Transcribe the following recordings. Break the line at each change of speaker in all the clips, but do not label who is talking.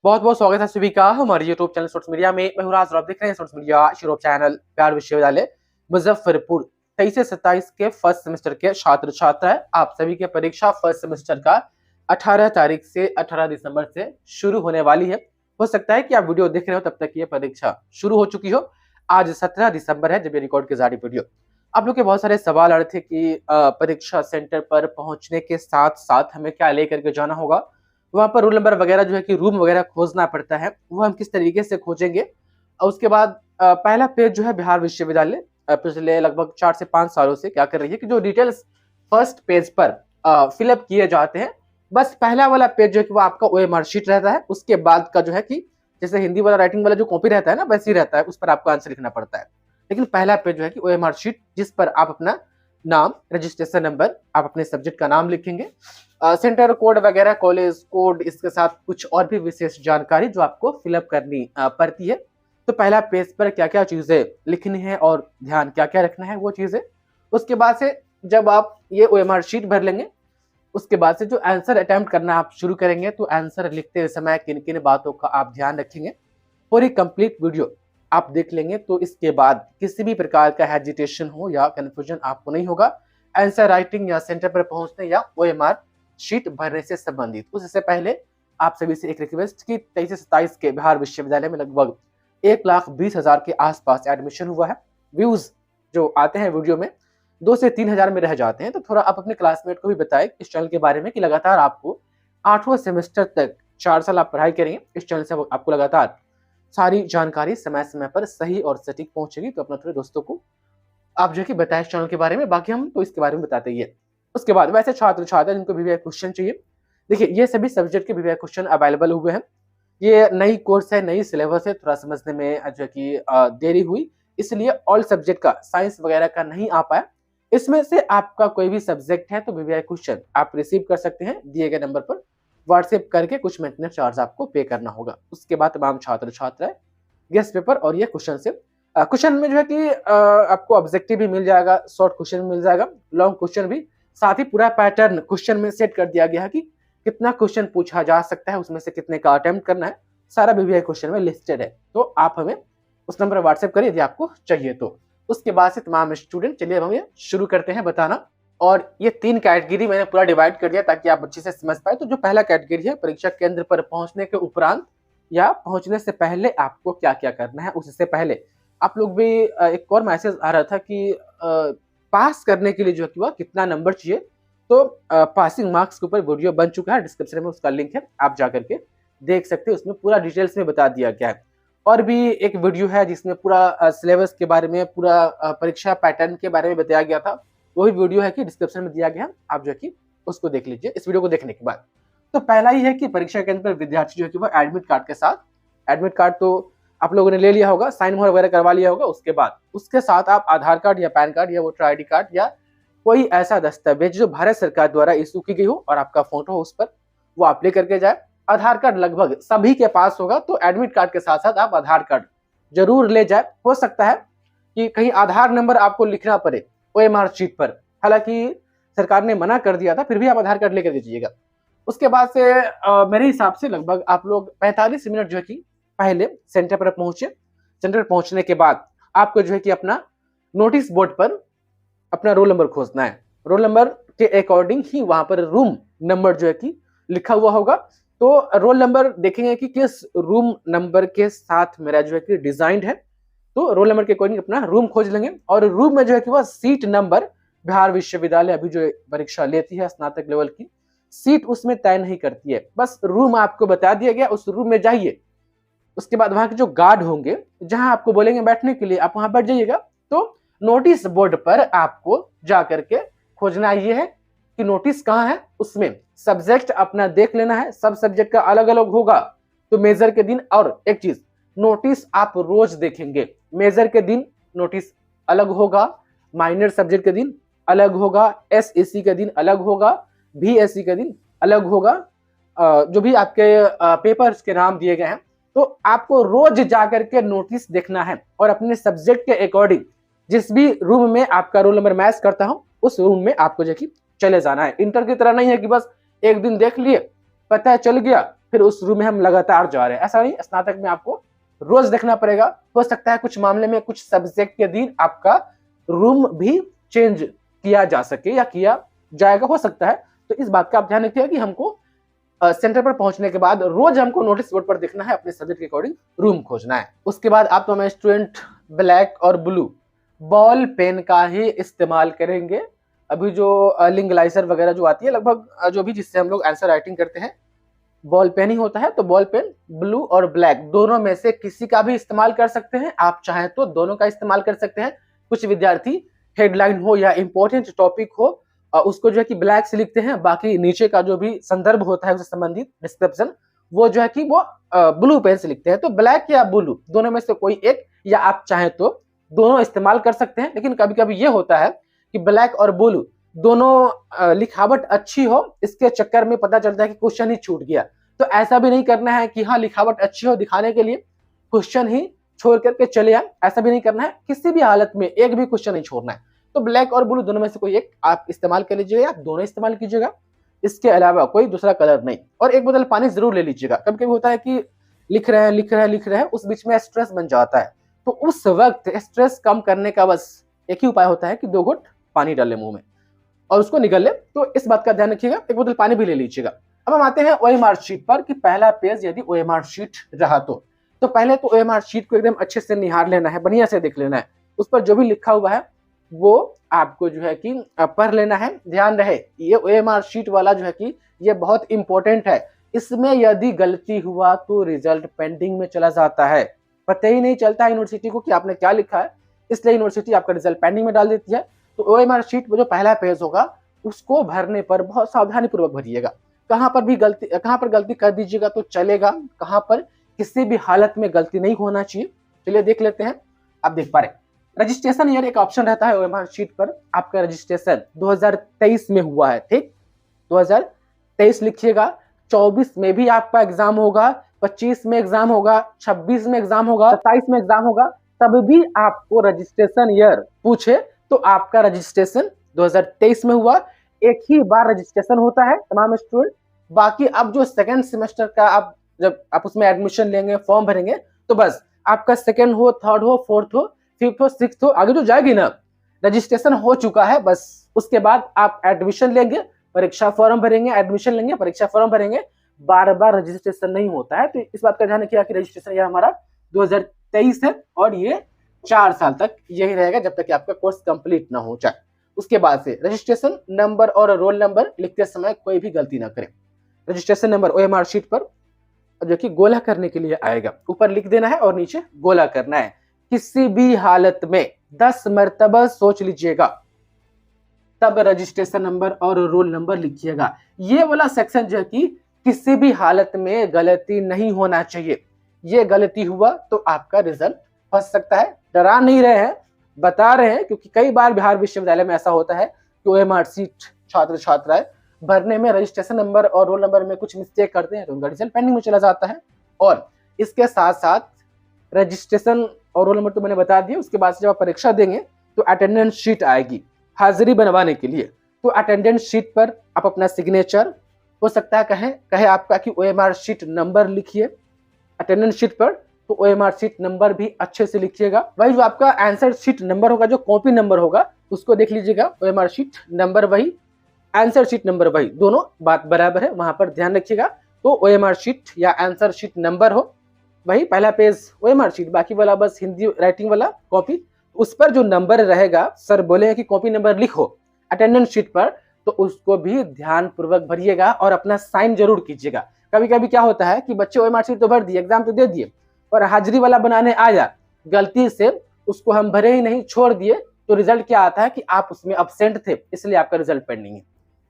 बहुत बहुत स्वागत है सभी का हमारे यूट्यूब चैनल स्टूडेंट्स मीडिया में। मैं हूं राज और आप देख रहे हैं students media YouTube channel. Bihar विश्वविद्यालय मुजफ्फरपुर 23 से 27 के फर्स्ट सेमेस्टर के छात्र छात्रा है। आप सभी के परीक्षा फर्स्ट सेमेस्टर का 18 तारीख से 18 दिसंबर से शुरू होने वाली है। हो सकता है कि आप वीडियो देख रहे हो तब तक ये परीक्षा शुरू हो चुकी हो। आज 17 दिसंबर है जब ये रिकॉर्ड की जा रही वीडियो। आप लोग के बहुत सारे सवाल आ रहे थे कि परीक्षा सेंटर पर पहुंचने के साथ साथ हमें क्या लेकर के जाना होगा, वहां पर रोल नंबर वगैरह जो है कि रूम वगैरह खोजना पड़ता है, वो हम किस तरीके से खोजेंगे। और उसके बाद पहला पेज जो है बिहार विश्वविद्यालय पिछले लगभग 4 से 5 सालों से क्या कर रही है कि जो डिटेल्स फर्स्ट पेज पर फिलअप किए जाते हैं, बस पहला वाला पेज जो है कि वो आपका ओएमआर शीट रहता है। उसके बाद का जो है कि जैसे हिंदी वाला राइटिंग वाला जो कॉपी रहता है ना, वैसे ही रहता है, उस पर आपको आंसर लिखना पड़ता है। लेकिन पहला पेज जो है कि ओएमआर शीट, जिस पर आप अपना नाम, रजिस्ट्रेशन नंबर, आप अपने सब्जेक्ट का नाम लिखेंगे, सेंटर कोड वगैरह, कॉलेज कोड, इसके साथ कुछ और भी विशेष जानकारी जो आपको फिलअप करनी पड़ती है। तो पहला पेज पर क्या क्या चीजें लिखनी है और ध्यान क्या क्या रखना है वो चीजें। उसके बाद से जब आप ये ओएमआर शीट भर लेंगे, उसके बाद से जो आंसर अटेम्प्ट करना आप शुरू करेंगे, तो आंसर लिखते समय किन किन बातों का आप ध्यान रखेंगे, पूरी कंप्लीट वीडियो आप देख लेंगे तो इसके बाद किसी भी प्रकार का हेजिटेशन हो या कंफ्यूजन आपको नहीं होगा आंसर राइटिंग या सेंटर पर पहुंचने या ओएमआर शीट भरने से संबंधित। उससे पहले आप सभी से एक रिक्वेस्ट कि 23 से 27 के बिहार विश्वविद्यालय में लगभग 1,20,000 के आसपास एडमिशन हुआ है। व्यूज जो आते हैं वीडियो में 2 से 3 हजार में रह जाते हैं, तो थोड़ा आप अपने क्लासमेट को भी बताएं इस चैनल के बारे में कि लगातार आपको 8वें सेमेस्टर तक 4 साल आप पढ़ाई करेंगे, इस चैनल से आपको लगातार सारी जानकारी समय समय पर सही और सटीक पहुंचेगी। तो अपने थोड़े दोस्तों को आप जो है कि बताएं इस चैनल के बारे में, बाकी हम तो इसके बारे में बताते ही है। उसके बाद वैसे छात्र छात्रा जिनको वीवीआई क्वेश्चन चाहिए, देखिए ये सभी सब्जेक्ट के वीवीआई क्वेश्चन अवेलेबल हुए हैं। ये नई कोर्स है, नई सिलेबस है, थोड़ा समझने में जो है कि देरी हुई, इसलिए ऑल सब्जेक्ट का, साइंस वगैरह का नहीं आ पाया। इसमें से आपका कोई भी सब्जेक्ट है तो वीवीआई क्वेश्चन आप रिसीव कर सकते हैं दिए गए नंबर पर व्हाट्सएप करके। कुछ मेंटेनेंस चार्ज आपको पे करना होगा। उसके बाद तमाम छात्र छात्राएं गेस्ट पेपर और ये क्वेश्चन से क्वेश्चन में जो है कि आपको ऑब्जेक्टिव भी मिल जाएगा, शॉर्ट क्वेश्चन मिल जाएगा, लॉन्ग क्वेश्चन भी, साथ ही पूरा पैटर्न क्वेश्चन में सेट कर दिया गया है कि कितना क्वेश्चन पूछा जा सकता है, उसमें से कितने का अटेम्प्ट करना है, सारा वीवीआई क्वेश्चन में लिस्टेड है। तो आप हमें उस नंबर पर व्हाट्सएप करिए यदि आपको चाहिए तो। उसके बाद से तमाम स्टूडेंट, चलिए अब हम ये शुरू करते हैं बताना। और ये 3 कैटेगरी मैंने पूरा डिवाइड कर दिया ताकि आप अच्छे से समझ पाए। तो जो पहला कैटेगरी है, परीक्षा केंद्र पर पहुंचने के उपरांत या पहुंचने से पहले आपको क्या क्या करना है। उससे पहले आप लोग भी एक और मैसेज आ रहा था कि पास करने के लिए जो है कि वह कितना नंबर चाहिए। तो पासिंग मार्क्स के ऊपर वीडियो बन चुका है, डिस्क्रिप्शन में उसका लिंक है, आप जाकर के देख सकते हैं। उसमें पूरा डिटेल्स में बता दिया गया है। और भी एक वीडियो है जिसमें पूरा सिलेबस के बारे में, पूरा परीक्षा पैटर्न के बारे में बताया गया था। वही वीडियो है कि डिस्क्रिप्शन में दिया गया है, आप जो है कि उसको देख लीजिए इस वीडियो को देखने के बाद। तो पहला ही है कि परीक्षा केंद्र पर विद्यार्थी जो है कि वह एडमिट कार्ड के साथ, एडमिट कार्ड तो आप लोगों ने ले लिया होगा, साइन मोहर वगैरह करवा लिया होगा। उसके बाद उसके साथ आप आधार कार्ड या पैन कार्ड या वोटर आईडी कार्ड या कोई ऐसा दस्तावेज जो भारत सरकार द्वारा इशू की गई हो और आपका फोटो हो उस पर, वो आप ले करके जाए। आधार कार्ड लगभग सभी के पास होगा, तो एडमिट कार्ड के साथ साथ आप आधार कार्ड जरूर ले जाए। हो सकता है कि कहीं आधार नंबर आपको लिखना पड़े ओएमआर शीट पर, हालांकि सरकार ने मना कर दिया था, फिर भी आप आधार कार्ड लेकर दीजिएगा। उसके बाद से मेरे हिसाब से लगभग आप लोग 45 मिनट जो है कि पहले सेंटर पर पहुंचे। सेंटर पर पहुंचने के बाद आपको जो है कि अपना नोटिस बोर्ड पर अपना रोल नंबर खोजना है। रोल नंबर के अकॉर्डिंग ही वहां पर रूम नंबर जो है कि लिखा हुआ होगा। तो रोल नंबर देखेंगे कि किस रूम नंबर के साथ मेरा जो है कि डिजाइंड है, तो रोल नंबर के अकॉर्डिंग अपना रूम खोज लेंगे। और रूम में जो है कि वह सीट नंबर, बिहार विश्वविद्यालय अभी जो परीक्षा लेती है स्नातक लेवल की, सीट उसमें तय नहीं करती है, बस रूम आपको बता दिया गया, उस रूम में जाइए। उसके बाद वहां के जो गार्ड होंगे, जहां आपको बोलेंगे बैठने के लिए, आप वहां बैठ जाइएगा। तो नोटिस बोर्ड पर आपको जाकर के खोजना ये है कि नोटिस कहाँ है, उसमें सब्जेक्ट अपना देख लेना है। सब सब्जेक्ट का अलग अलग होगा, तो मेजर के दिन, और एक चीज, नोटिस आप रोज देखेंगे। मेजर के दिन नोटिस अलग होगा, माइनर सब्जेक्ट के दिन अलग होगा, एसएससी के दिन अलग होगा, बीएससी के दिन अलग होगा। जो भी आपके पेपर्स के नाम दिए गए हैं, तो आपको रोज जाकर के नोटिस देखना है और अपने सब्जेक्ट के अकॉर्डिंग जिस भी रूम में आपका रोल नंबर मैच करता हो उस रूम में आपको जो कि चले जाना है। इंटर की तरह नहीं है कि बस एक दिन देख लिए, पता है चल गया, फिर उस रूम में हम लगातार जा रहे हैं, ऐसा नहीं। स्नातक में आपको रोज देखना पड़ेगा। हो सकता है कुछ मामले में कुछ सब्जेक्ट के दिन आपका रूम भी चेंज किया जा सके या किया जाएगा, हो सकता है। तो इस बात का आप ध्यान रखिएगा कि हमको सेंटर पर पहुंचने के बाद रोज हमको नोटिस बोर्ड पर देखना है, अपने सब्जेक्ट के अकॉर्डिंग रूम खोजना है। उसके बाद आप तो हमें स्टूडेंट ब्लैक और ब्लू बॉल पेन का ही इस्तेमाल करेंगे। अभी जो लिंगलाइजर वगैरह जो आती है, लगभग जो भी जिससे हम लोग आंसर राइटिंग करते हैं, बॉल पेन ही होता है। तो बॉल पेन ब्लू और ब्लैक दोनों में से किसी का भी इस्तेमाल कर सकते हैं। आप चाहें तो दोनों का इस्तेमाल कर सकते हैं। कुछ विद्यार्थी हेडलाइन हो या इंपॉर्टेंट टॉपिक हो उसको जो है कि ब्लैक से लिखते हैं, बाकी नीचे का जो भी संदर्भ होता है उससे संबंधित डिस्क्रिप्शन वो जो है कि वो ब्लू पेन से लिखते हैं। तो ब्लैक या ब्लू दोनों में से कोई एक, या आप चाहें तो दोनों इस्तेमाल कर सकते हैं। लेकिन कभी कभी ये होता है कि ब्लैक और ब्लू दोनों लिखावट अच्छी हो, इसके चक्कर में पता चलता है कि क्वेश्चन ही छूट गया। तो ऐसा भी नहीं करना है कि हाँ लिखावट अच्छी हो दिखाने के लिए क्वेश्चन ही छोड़ करके चले आए, ऐसा भी नहीं करना है। किसी भी हालत में एक भी क्वेश्चन नहीं छोड़ना है। तो ब्लैक और ब्लू दोनों में से कोई एक आप इस्तेमाल कर लीजिएगा, या दोनों इस्तेमाल कीजिएगा, इसके अलावा कोई दूसरा कलर नहीं। और एक बोतल पानी जरूर ले लीजिएगा। कभी कभी होता है कि लिख रहे हैं उस बीच में स्ट्रेस बन जाता है। तो उस वक्त स्ट्रेस कम करने का बस एक ही उपाय होता है कि 2 घुट पानी डाल ले मुंह में और उसको निगल ले। तो इस बात का ध्यान रखिएगा। एक बोतल पानी भी ले लीजिएगा। अब हम आते हैं ओएमआर शीट पर कि पहला पेज यदि ओएमआर शीट रहा तो पहले तो ओएमआर शीट को एकदम अच्छे से निहार लेना है, बढ़िया से देख लेना है। उस पर जो भी लिखा हुआ है वो आपको जो है कि पढ़ लेना है। ध्यान रहे ये ओएमआर शीट वाला जो है कि ये बहुत इंपॉर्टेंट है। इसमें यदि गलती हुआ तो रिजल्ट पेंडिंग में चला जाता है। पता ही नहीं चलता यूनिवर्सिटी को कि आपने क्या लिखा है, इसलिए यूनिवर्सिटी आपका रिजल्ट पेंडिंग में डाल देती है। तो ओएमआर शीट में जो पहला पेज होगा उसको भरने पर बहुत सावधानी पूर्वक भरिएगा। कहाँ पर गलती कर दीजिएगा तो चलेगा, कहाँ पर किसी भी हालत में गलती नहीं होना चाहिए। चलिए देख लेते हैं। आप देख पा रहे रजिस्ट्रेशन ईयर एक ऑप्शन रहता है ओएमआर शीट पर। आपका रजिस्ट्रेशन 2023 में हुआ है, ठीक, 2023 लिखिएगा। 24 में भी आपका एग्जाम होगा, 25 में एग्जाम होगा, 26 में एग्जाम होगा, 27 में एग्जाम होगा। तब भी आपको रजिस्ट्रेशन ईयर पूछे तो आपका रजिस्ट्रेशन 2023 में हुआ। एक ही बार रजिस्ट्रेशन होता है तमाम स्टूडेंट। बाकी अब जो सेकेंड सेमेस्टर का आप जब आप उसमें एडमिशन लेंगे, फॉर्म भरेंगे, तो बस आपका सेकेंड हो, थर्ड हो, फोर्थ हो, फिफ्थ हो, सिक्स्थ हो, आगे जो जाएगी ना, रजिस्ट्रेशन हो चुका है। बस उसके बाद आप एडमिशन लेंगे, परीक्षा फॉर्म भरेंगे, एडमिशन लेंगे, परीक्षा फॉर्म भरेंगे। बार बार रजिस्ट्रेशन नहीं होता है। तो इस बात का ध्यान रखिएगा कि रजिस्ट्रेशन ये हमारा 2023 है और ये 4 साल तक यही रहेगा जब तक कि आपका कोर्स कंप्लीट ना हो जाए। उसके बाद से रजिस्ट्रेशन नंबर और रोल नंबर लिखते समय कोई भी गलती ना करें। रजिस्ट्रेशन नंबर ओएमआर शीट पर जो कि गोला करने के लिए आएगा, ऊपर लिख देना है और नीचे गोला करना है। किसी भी हालत में 10 मर्तबा सोच लीजिएगा, तब रजिस्ट्रेशन नंबर और रोल नंबर लिखिएगा। ये वाला सेक्शन जो है कि किसी भी हालत में गलती नहीं होना चाहिए। ये गलती हुआ तो आपका रिजल्ट फंस सकता है। डरा नहीं रहे हैं, बता रहे हैं, क्योंकि कई बार बिहार विश्वविद्यालय में ऐसा होता है कि ओएमआर शीट छात्र छात्राएं भरने में रजिस्ट्रेशन नंबर और रोल नंबर में कुछ मिस्टेक करते हैं तो उनका रिजल्ट पेंडिंग में चला जाता है। और इसके साथ साथ रजिस्ट्रेशन और रोल नंबर तो मैंने बता दिया। उसके बाद से जब आप परीक्षा देंगे तो अटेंडेंस शीट आएगी हाजिरी बनवाने के लिए। तो अटेंडेंस शीट पर आप अपना सिग्नेचर, हो सकता है कहे आपका कि ओएमआर शीट नंबर लिखिए अटेंडेंस शीट पर, तो ओएमआर शीट नंबर भी अच्छे से लिखिएगा। वही जो आपका आंसर शीट नंबर होगा, जो कॉपी नंबर होगा, उसको देख लीजिएगा। ओएमआर शीट नंबर वही, आंसर शीट नंबर वही, दोनों बात बराबर है, वहां पर ध्यान रखिएगा। तो ओएमआर शीट या आंसर शीट नंबर हो वही पहला पेज ओएमआर शीट, बाकी वाला बस हिंदी राइटिंग वाला कॉपी। उस पर जो नंबर रहेगा, सर बोले कि कॉपी नंबर लिखो अटेंडेंस शीट पर, तो उसको भी ध्यान पूर्वक भरिएगा और अपना साइन जरूर कीजिएगा। कभी कभी क्या होता है कि बच्चे ओएमआर शीट तो भर दिए, एग्जाम तो दे दिए, और हाजिरी वाला बनाने आया, गलती से उसको हम भरे ही नहीं, छोड़ दिए, तो रिजल्ट क्या आता है कि आप उसमें अब्सेंट थे, इसलिए आपका रिजल्ट पेंडिंग है।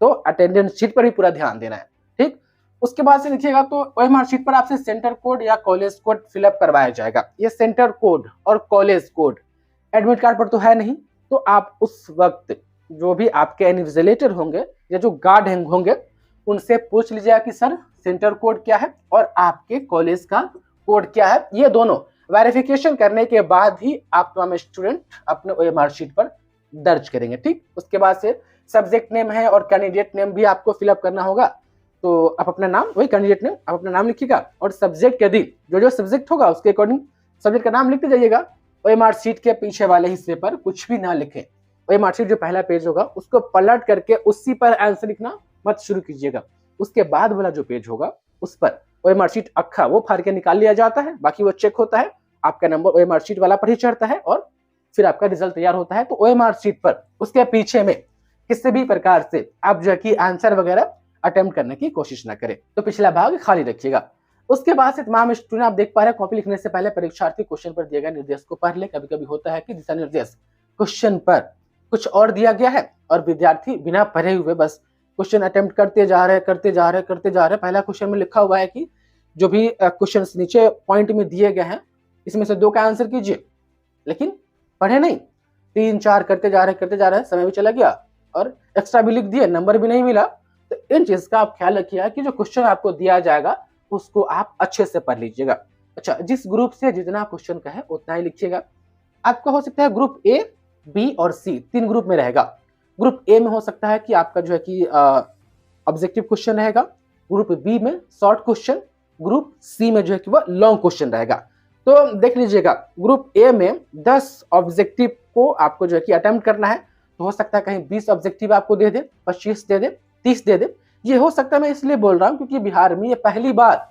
तो अटेंडेंस शीट पर भी पूरा ध्यान देना है, ठीक। उसके बाद से लिखिएगा तो ओएमआर शीट पर आपसे सेंटर कोड या कॉलेज कोड फिलअप करवाया जाएगा। ये सेंटर कोड और कॉलेज कोड एडमिट कार्ड पर तो है नहीं, तो आप उस वक्त जो भी आपके इन्विजिलेटर होंगे या जो गार्ड होंगे उनसे पूछ लीजिएगा कि सर सेंटर कोड क्या है और आपके कॉलेज का कोड क्या है। ये दोनों वेरिफिकेशन करने के बाद ही आप तमाम स्टूडेंट अपने ओएमआर शीट पर दर्ज करेंगे, ठीक। उसके बाद से सब्जेक्ट नेम है और कैंडिडेट नेम भी आपको फिलअप करना होगा। तो आप अपना नाम, वही कैंडिडेट नेम, आप अपना नाम लिखिएगा और सब्जेक्ट के दिन जो सब्जेक्ट होगा उसके अकॉर्डिंग सब्जेक्ट का नाम लिखते जाइएगा। ओएमआर शीट के पीछे वाले हिस्से पर कुछ भी ना लिखें। ओएमआर शीट जो पहला पेज होगा उसको पलट करके उसी पर आंसर लिखना मत शुरू कीजिएगा। उसके बाद वाला जो पेज होगा उस पर ओएमआर शीट अक्खा वो फाड़ के निकाल लिया जाता है, बाकी वो चेक होता है, आपका नंबर ओएमआर शीट वाला पर ही चढ़ता है और फिर आपका रिजल्ट तैयार होता है। तो ओएमआर शीट पर उसके पीछे में किसी भी प्रकार से आप जो है कि आंसर वगैरह अटेम्प्ट करने की कोशिश ना करें, तो पिछला भाग खाली रखिएगा। उसके बाद से तमाम स्टूडेंट आप देख पा रहे हैं कॉपी लिखने से पहले परीक्षार्थी क्वेश्चन पर दिए गए निर्देश को पढ़ ले। कभी कभी होता है कि दिशा निर्देश क्वेश्चन पर कुछ और दिया गया है और विद्यार्थी बिना पढ़े हुए बस क्वेश्चन अटेम्प्ट करते जा रहे पहला क्वेश्चन में लिखा हुआ है कि जो भी क्वेश्चन नीचे पॉइंट में दिए गए हैं इसमें से 2 का आंसर कीजिए, लेकिन पढ़े नहीं, 3-4 करते जा रहे, समय भी चला गया और एक्स्ट्रा भी लिख दिए, नंबर भी नहीं मिला। तो इन चीज का आप ख्याल रखिएगा कि जो क्वेश्चन आपको दिया जाएगा उसको आप अच्छे से पढ़ लीजिएगा। अच्छा, जिस ग्रुप से जितना क्वेश्चन का है उतना ही लिखिएगा। आपका हो सकता है ग्रुप ए, बी और सी 3 ग्रुप में रहेगा। ग्रुप ए में हो सकता है कि आपका जो है कि ऑब्जेक्टिव क्वेश्चन रहेगा, ग्रुप बी में शॉर्ट क्वेश्चन, ग्रुप सी में जो है कि वह लॉन्ग क्वेश्चन रहेगा। तो देख लीजिएगा, ग्रुप ए में 10 ऑब्जेक्टिव को आपको जो है कि अटेम्प्ट करना है, तो हो सकता है कहीं 20 ऑब्जेक्टिव आपको दे दे, 25 दे दे, 30 दे दे। ये हो सकता है, मैं इसलिए बोल रहा हूं क्योंकि बिहार में ये पहली बार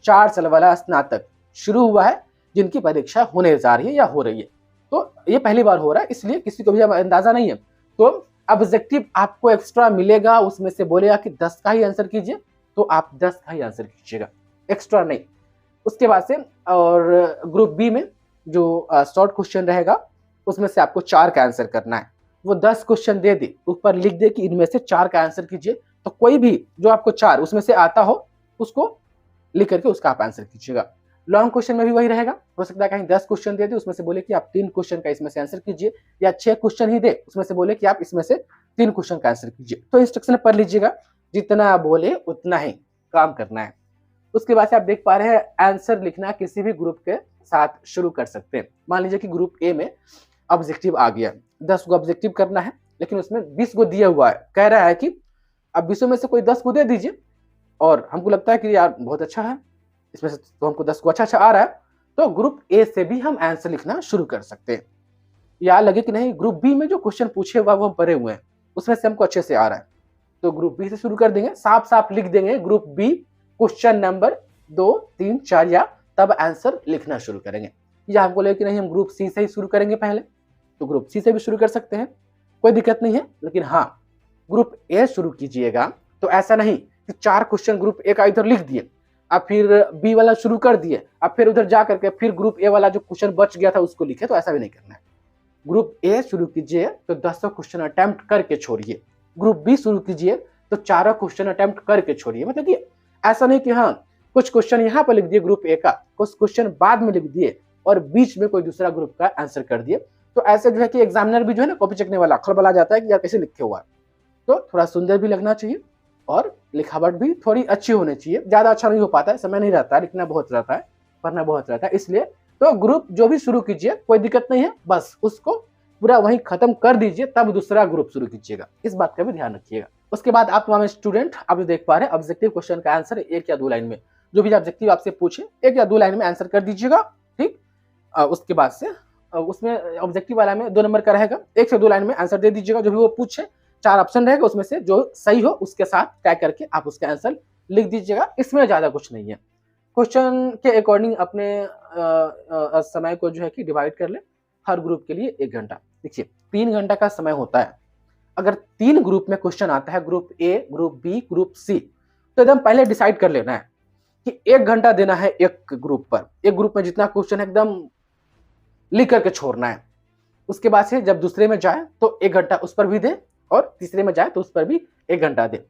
4 साल वाला स्नातक शुरू हुआ है जिनकी परीक्षा होने जा रही है या हो रही है। तो ये पहली बार हो रहा है, इसलिए किसी को भी अंदाजा नहीं है। तो ऑब्जेक्टिव आपको एक्स्ट्रा मिलेगा, उसमें से बोलेगा कि 10 का ही आंसर कीजिए, तो आप 10 का ही आंसर कीजिएगा, एक्स्ट्रा नहीं। उसके बाद से और ग्रुप बी में जो शॉर्ट क्वेश्चन रहेगा उसमें से आपको 4 का आंसर करना है। वो 10 क्वेश्चन दे दे, ऊपर लिख दे कि इनमें से 4 का आंसर कीजिए, तो कोई भी जो आपको 4 उसमें से आता हो उसको लिख करके उसका आप आंसर कीजिएगा। लॉन्ग क्वेश्चन में भी वही रहेगा, हो सकता है कहीं 10 क्वेश्चन दे दे, उसमें से बोले कि आप 3 क्वेश्चन का इसमें से आंसर कीजिए, या 6 क्वेश्चन ही दे, उसमें से बोले कि आप इसमें से 3 क्वेश्चन का आंसर कीजिए। तो इंस्ट्रक्शन पढ़ लीजिएगा, जितना बोले उतना ही काम करना है। उसके बाद से आप देख पा रहे हैं आंसर लिखना किसी भी ग्रुप के साथ शुरू कर सकते हैं। मान लीजिए कि ग्रुप ए में ऑब्जेक्टिव आ गया, 10 को ऑब्जेक्टिव करना है, लेकिन उसमें 20 को दिया हुआ है, कह रहा है कि अब 20 में से कोई 10 को दे दीजिए, और हमको लगता है कि यार बहुत अच्छा है, इसमें से तो हमको 10 को अच्छा आ रहा है, तो ग्रुप ए से भी हम आंसर लिखना शुरू कर सकते हैं। या लगे कि नहीं ग्रुप बी में जो क्वेश्चन पूछे हुआ वो हम पढ़े हुए हैं, उसमें से हमको अच्छे से आ रहा है, तो ग्रुप बी से शुरू कर देंगे, साफ साफ लिख देंगे ग्रुप बी क्वेश्चन नंबर 2, 3, 4, या तब आंसर लिखना शुरू करेंगे। या हमको लगे कि नहीं हम ग्रुप सी से ही शुरू करेंगे पहले, तो ग्रुप सी से भी शुरू कर सकते हैं, कोई दिक्कत नहीं है। लेकिन हाँ, ग्रुप ए शुरू कीजिएगा तो ऐसा नहीं कि 4 क्वेश्चन ग्रुप ए का इधर लिख दिए, अब फिर बी वाला शुरू कर दिए, अब फिर उधर जा करके फिर ग्रुप ए वाला जो क्वेश्चन बच गया था उसको लिखे, तो ऐसा भी नहीं करना है। ग्रुप ए शुरू कीजिए तो 10 क्वेश्चन अटेम्प्ट करके छोड़िए, ग्रुप बी शुरू कीजिए तो 4 क्वेश्चन अटेम्प्ट करके छोड़िए। मतलब कि ऐसा नहीं कि हाँ कुछ क्वेश्चन यहाँ पर लिख दिए ग्रुप ए का, कुछ क्वेश्चन बाद में लिख दिए और बीच में कोई दूसरा ग्रुप का आंसर कर दिए। तो ऐसे जो है कि एग्जामिनर भी जो है ना कॉपी चेकने वाला खलबला जाता है कि यार कैसे लिखे हुआ है। तो थोड़ा सुंदर भी लगना चाहिए और लिखावट भी थोड़ी अच्छी होनी चाहिए। ज्यादा अच्छा नहीं हो पाता है, समय नहीं रहता है, लिखना बहुत रहता है, पढ़ना बहुत रहता है, इसलिए तो ग्रुप जो भी शुरू कीजिए कोई दिक्कत नहीं है, बस उसको पूरा वहीं खत्म कर दीजिए, तब दूसरा ग्रुप शुरू कीजिएगा। इस बात का भी ध्यान रखिएगा। उसके बाद आप तमाम स्टूडेंट आप जो देख पा रहे हैं ऑब्जेक्टिव क्वेश्चन का आंसर 1 या 2 लाइन में, जो भी ऑब्जेक्टिव आपसे पूछे 1 या 2 लाइन में आंसर कर दीजिएगा। ठीक, उसके बाद से उसमें ऑब्जेक्टिव वाला में 2 नंबर का रहेगा, 1 से 2 लाइन में आंसर दे दीजिएगा। जो भी वो पूछे 4 ऑप्शन रहेगा, उसमें से जो सही हो उसके साथ टैग करके आप उसका आंसर लिख दीजिएगा। इसमें ज्यादा कुछ नहीं है। क्वेश्चन के अकॉर्डिंग अपने समय को जो है कि डिवाइड कर ले, हर ग्रुप के लिए 1 घंटा। देखिए 3 घंटा का समय होता है। अगर 3 ग्रुप में क्वेश्चन आता है, group A, group B, group C, तो एकदम पहले डिसाइड कर लेना है कि 1 घंटा देना है एक ग्रुप पर। एक ग्रुप में जितना क्वेश्चन है एकदम लिख करके छोड़ना है। उसके बाद से जब दूसरे में जाए तो 1 घंटा उस पर भी दे, और तीसरे में जाए तो उस पर भी 1 घंटा दे।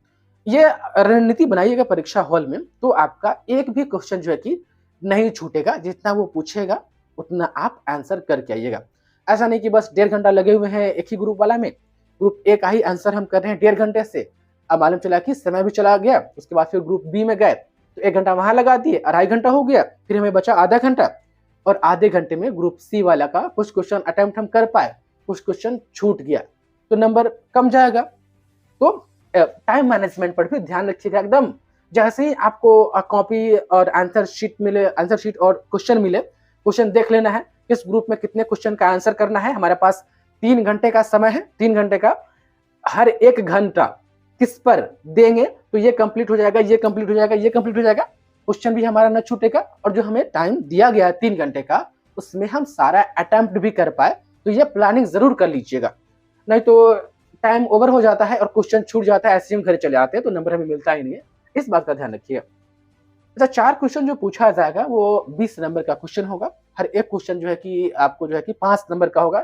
ये रणनीति बनाइएगा परीक्षा हॉल में, तो आपका एक भी क्वेश्चन जो है कि नहीं छूटेगा। जितना वो पूछेगा उतना आप आंसर करके आइएगा। ऐसा नहीं कि बस 1.5 घंटा लगे हुए हैं एक ही ग्रुप वाला में, ग्रुप ए का ही आंसर हम कर रहे हैं 1.5 घंटे से, अब मालूम चला कि समय भी चला गया। उसके बाद फिर ग्रुप बी में गए तो 1 घंटा वहां लगा दिए, 2.5 घंटा हो गया, फिर हमें बचा आधा घंटा, और आधे घंटे में ग्रुप सी वाला का कुछ क्वेश्चन अटेम्प्ट हम कर पाए, कुछ क्वेश्चन छूट गया, तो नंबर कम जाएगा। तो टाइम मैनेजमेंट पर भी ध्यान रखिएगा। एकदम जैसे ही आपको कॉपी और आंसर शीट मिले, आंसर शीट और क्वेश्चन मिले, क्वेश्चन देख लेना है किस ग्रुप में कितने क्वेश्चन का आंसर करना है। हमारे पास 3 घंटे का समय है, 3 घंटे का, हर 1 घंटा किस पर देंगे तो ये कंप्लीट हो जाएगा, ये कंप्लीट हो जाएगा, ये कंप्लीट हो जाएगा, क्वेश्चन भी हमारा न छूटेगा और जो हमें टाइम दिया गया है 3 घंटे का उसमें हम सारा अटेम्प्ट भी कर पाए। तो ये प्लानिंग जरूर कर लीजिएगा, नहीं तो टाइम ओवर हो जाता है और क्वेश्चन छूट जाता है, ऐसे हम घर चले आते हैं तो नंबर हमें मिलता ही नहीं है। इस बात का ध्यान रखिएगा। अच्छा, 4 क्वेश्चन जो पूछा जाएगा वो 20 नंबर का क्वेश्चन होगा। हर एक क्वेश्चन जो है कि आपको जो है कि 5 नंबर का होगा।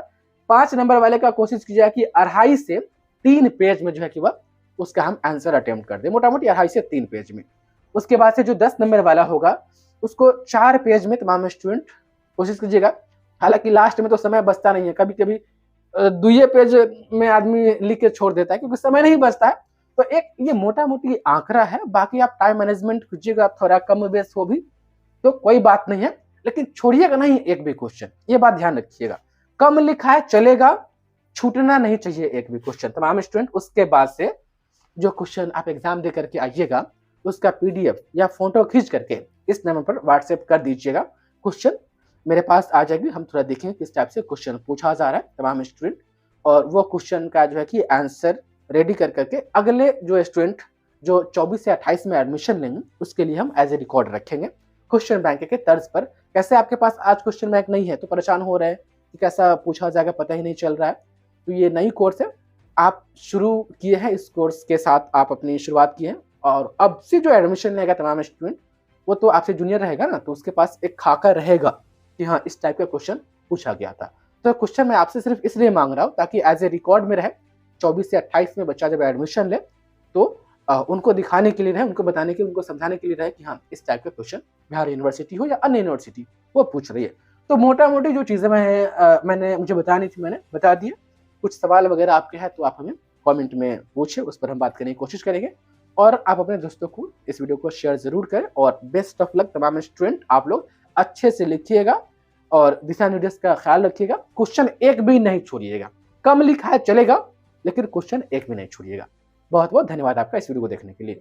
5 नंबर वाले का कोशिश कीजिएगा कि 2.5 से 3 पेज में जो है कि वह उसका हम आंसर अटेम्प्ट कर दें, मोटा-मोटी 2.5 से 3 पेज में। उसके बाद से जो 10 नंबर वाला होगा उसको 4 पेज में तमाम स्टूडेंट कोशिश कीजिएगा। हालांकि लास्ट में तो समय बचता नहीं है, कभी-कभी 2 पेज में आदमी लिख के छोड़ देता है क्योंकि समय नहीं बचता है। तो एक ये मोटा-मोटी आंकड़ा है, बाकी आप टाइम मैनेजमेंट कीजिएगा, थोड़ा कम बेस हो भी तो कोई बात नहीं है, लेकिन छोड़िएगा नहीं एक भी क्वेश्चन, ये बात ध्यान रखिएगा। कम लिखा है चलेगा, छूटना नहीं चाहिए एक भी क्वेश्चन तमाम स्टूडेंट। उसके बाद से जो क्वेश्चन आप एग्जाम दे करके आइएगा उसका पीडीएफ या फोटो खींच करके इस नंबर पर व्हाट्सएप कर दीजिएगा। क्वेश्चन मेरे पास आ जाएगी, हम थोड़ा देखेंगे किस टाइप से क्वेश्चन पूछा जा रहा है तमाम स्टूडेंट, और वो क्वेश्चन का जो है कि आंसर रेडी कर करके अगले जो स्टूडेंट जो 24 से 28 में एडमिशन लेंगे उसके लिए हम एज ए रिकॉर्ड रखेंगे क्वेश्चन बैंक के तर्ज पर। कैसे आपके पास आज क्वेश्चन बैंक नहीं है तो परेशान हो रहे हैं कि कैसा पूछा जाएगा, पता ही नहीं चल रहा है, तो ये नई कोर्स है, आप शुरू किए हैं, इस कोर्स के साथ आप अपनी शुरुआत की है और अब से जो एडमिशन लेगा तमाम स्टूडेंट वो तो आपसे जूनियर रहेगा ना, तो उसके पास एक खाका रहेगा कि हाँ इस टाइप का क्वेश्चन पूछा गया था। तो क्वेश्चन मैं आपसे सिर्फ इसलिए मांग रहा हूँ ताकि एज ए रिकॉर्ड में रहे, 24 से 28 में बच्चा जब एडमिशन ले तो उनको दिखाने के लिए रहे, उनको बताने के लिए, उनको समझाने के लिए रहे कि हाँ इस टाइप का क्वेश्चन बिहार यूनिवर्सिटी हो या अन्य यूनिवर्सिटी वो पूछ रही है। तो मोटा मोटी जो चीज़ें मैंने मुझे बतानी थी मैंने बता दी। कुछ सवाल वगैरह आपके हैं तो आप हमें कमेंट में पूछे, उस पर हम बात करने की कोशिश करेंगे। और आप अपने दोस्तों को इस वीडियो को शेयर जरूर करें और बेस्ट ऑफ लक तमाम स्टूडेंट। आप लोग अच्छे से लिखिएगा और दिशा निर्देश का ख्याल रखिएगा, क्वेश्चन एक भी नहीं छोड़िएगा। कम लिखा है चलेगा लेकिन क्वेश्चन एक भी नहीं छोड़िएगा। बहुत बहुत धन्यवाद आपका इस वीडियो को देखने के लिए।